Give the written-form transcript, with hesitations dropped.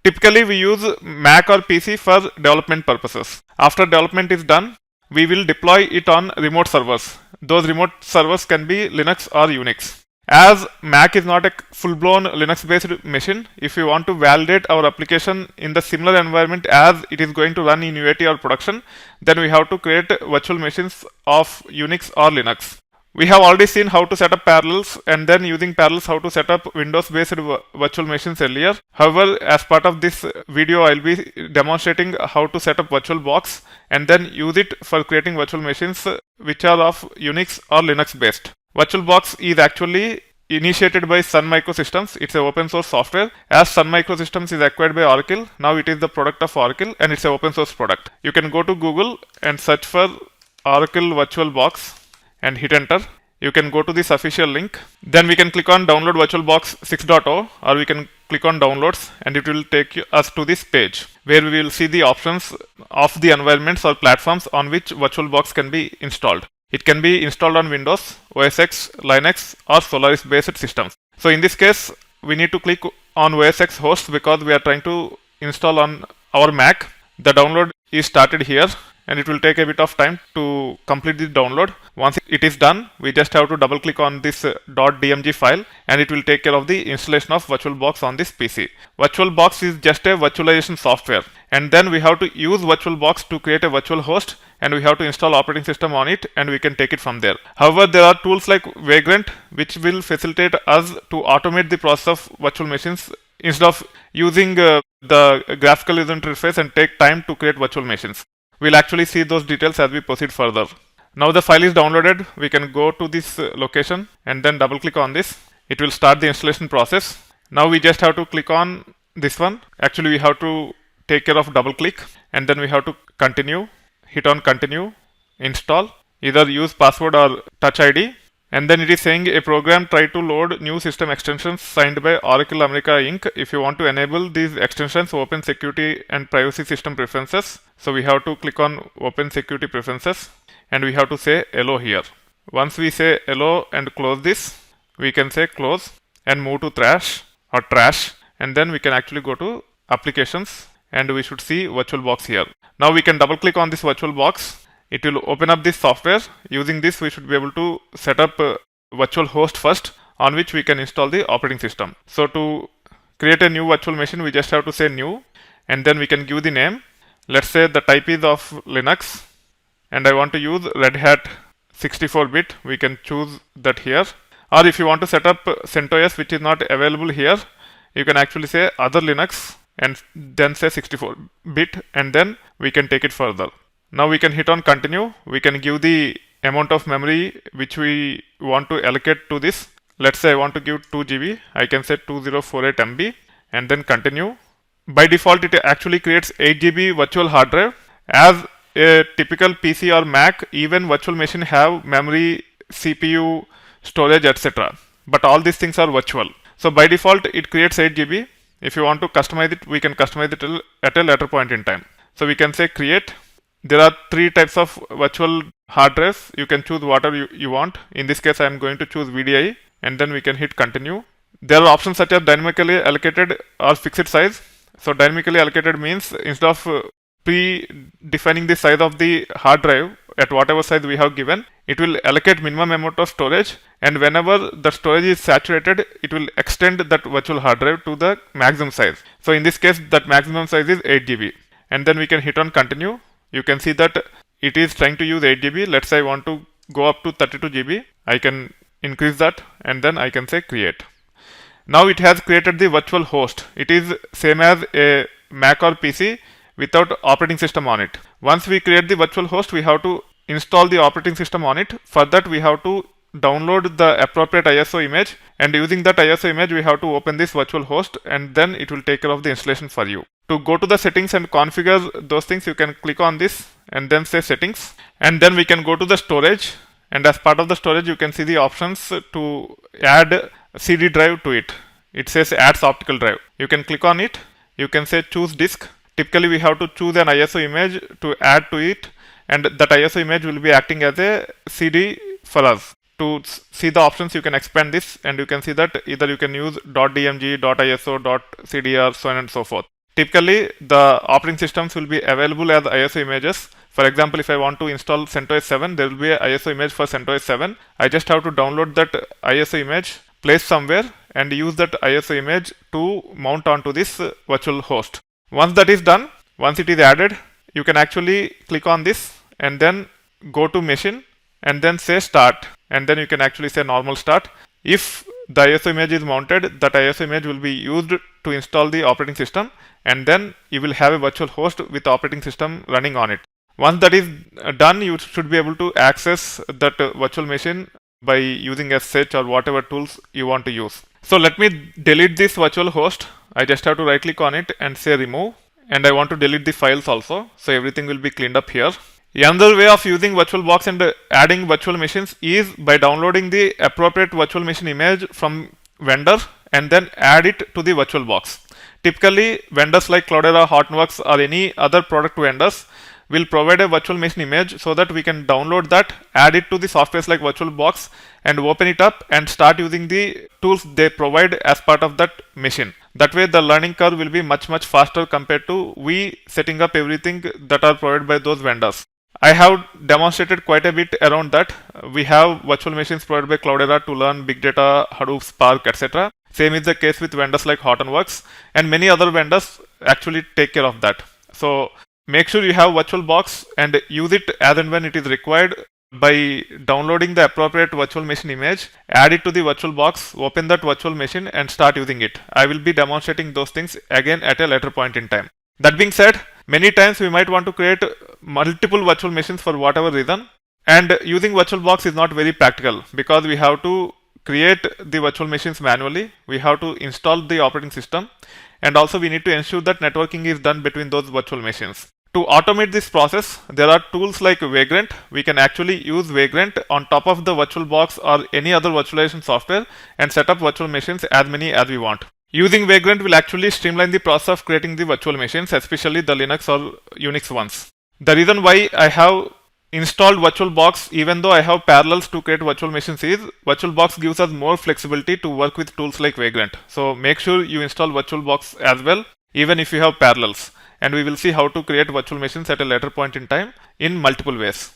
Typically, we use Mac or PC for development purposes. After development is done, we will deploy it on remote servers. Those remote servers can be Linux or Unix. As Mac is not a full-blown Linux-based machine, if we want to validate our application in the similar environment as it is going to run in UAT or production, then we have to create virtual machines of Unix or Linux. We have already seen how to set up Parallels, and then using Parallels how to set up Windows-based virtual machines earlier. However, as part of this video, I'll be demonstrating how to set up VirtualBox and then use it for creating virtual machines which are of Unix or Linux-based. VirtualBox is actually initiated by Sun Microsystems. It's an open source software. As Sun Microsystems is acquired by Oracle, now it is the product of Oracle and it's an open source product. You can go to Google and search for Oracle VirtualBox and hit enter. You can go to this official link. Then we can click on download VirtualBox 6.0 or we can click on downloads and it will take us to this page where we will see the options of the environments or platforms on which VirtualBox can be installed. It can be installed on Windows, OS X, Linux or Solaris based systems. So in this case, we need to click on OS X host because we are trying to install on our Mac. The download is started here and it will take a bit of time to complete the download. Once it is done, we just have to double click on this .dmg file and it will take care of the installation of VirtualBox on this PC. VirtualBox is just a virtualization software, and then we have to use VirtualBox to create a virtual host and we have to install operating system on it and we can take it from there. However, there are tools like Vagrant which will facilitate us to automate the process of virtual machines instead of using the graphical user interface and take time to create virtual machines. We'll actually see those details as we proceed further. Now the file is downloaded. We can go to this location and then double click on this. It will start the installation process. Now we just have to click on this one. Actually, we have to take care of double click and then we have to continue. Hit on continue, install, either use password or touch ID. And then it is saying a program try to load new system extensions signed by Oracle America Inc. If you want to enable these extensions, open security and privacy system preferences. So we have to click on open security preferences and we have to say hello here. Once we say hello and close this, we can say close and move to trash, and then we can actually go to applications and we should see VirtualBox here. Now we can double click on this VirtualBox. It will open up this software. Using this, we should be able to set up a virtual host first on which we can install the operating system. So to create a new virtual machine, we just have to say new and then we can give the name. Let's say the type is of Linux and I want to use Red Hat 64-bit. We can choose that here. Or if you want to set up CentOS which is not available here, you can actually say other Linux and then say 64-bit and then we can take it further. Now we can hit on continue. We can give the amount of memory which we want to allocate to this. Let's say I want to give 2 GB. I can say 2048 MB and then continue. By default, it actually creates 8 GB virtual hard drive. As a typical PC or Mac, even virtual machine have memory, CPU, storage, etc. But all these things are virtual. So by default, it creates 8 GB. If you want to customize it, we can customize it at a later point in time. So we can say create. There are 3 types of virtual hard drives. You can choose whatever you want. In this case, I am going to choose VDI and then we can hit continue. There are options such as dynamically allocated or fixed size. So dynamically allocated means instead of pre-defining the size of the hard drive at whatever size we have given, it will allocate minimum amount of storage, and whenever the storage is saturated, it will extend that virtual hard drive to the maximum size. So in this case, that maximum size is 8 GB. And then we can hit on continue. You can see that it is trying to use 8 GB. Let's say I want to go up to 32 GB. I can increase that and then I can say create. Now it has created the virtual host. It is same as a Mac or PC without operating system on it. Once we create the virtual host, we have to install the operating system on it. For that, we have to download the appropriate ISO image, and using that ISO image, we have to open this virtual host and then it will take care of the installation for you. To go to the settings and configure those things, you can click on this and then say settings, and then we can go to the storage, and as part of the storage, you can see the options to add CD drive to it. It says adds optical drive. You can click on it. You can say choose disk. Typically, we have to choose an ISO image to add to it, and that ISO image will be acting as a CD for us. To see the options, you can expand this and you can see that either you can use .dmg, .iso, .cdr, so on and so forth. Typically, the operating systems will be available as ISO images. For example, if I want to install CentOS 7, there will be an ISO image for CentOS 7. I just have to download that ISO image, place somewhere, and use that ISO image to mount onto this virtual host. Once that is done, once it is added, you can actually click on this and then go to machine and then say start, and then you can actually say normal start. If the ISO image is mounted, that ISO image will be used to install the operating system, and then you will have a virtual host with the operating system running on it. Once that is done, you should be able to access that virtual machine by using SSH or whatever tools you want to use. So let me delete this virtual host. I just have to right click on it and say remove, and I want to delete the files also, so everything will be cleaned up here. Another way of using VirtualBox and adding virtual machines is by downloading the appropriate virtual machine image from vendor and then add it to the VirtualBox. Typically, vendors like Cloudera, Hortonworks, or any other product vendors will provide a virtual machine image so that we can download that, add it to the softwares like VirtualBox, and open it up and start using the tools they provide as part of that machine. That way, the learning curve will be much faster compared to we setting up everything that are provided by those vendors. I have demonstrated quite a bit around that. We have virtual machines provided by Cloudera to learn big data, Hadoop, Spark, etc. Same is the case with vendors like Hortonworks, and many other vendors actually take care of that. So make sure you have VirtualBox and use it as and when it is required by downloading the appropriate virtual machine image, add it to the VirtualBox, open that virtual machine and start using it. I will be demonstrating those things again at a later point in time. That being said, many times we might want to create multiple virtual machines for whatever reason, and using VirtualBox is not very practical because we have to create the virtual machines manually, we have to install the operating system, and also we need to ensure that networking is done between those virtual machines. To automate this process, there are tools like Vagrant. We can actually use Vagrant on top of the VirtualBox or any other virtualization software and set up virtual machines as many as we want. Using Vagrant will actually streamline the process of creating the virtual machines, especially the Linux or Unix ones. The reason why I have installed VirtualBox even though I have Parallels to create virtual machines is VirtualBox gives us more flexibility to work with tools like Vagrant. So make sure you install VirtualBox as well, even if you have Parallels. And we will see how to create virtual machines at a later point in time in multiple ways.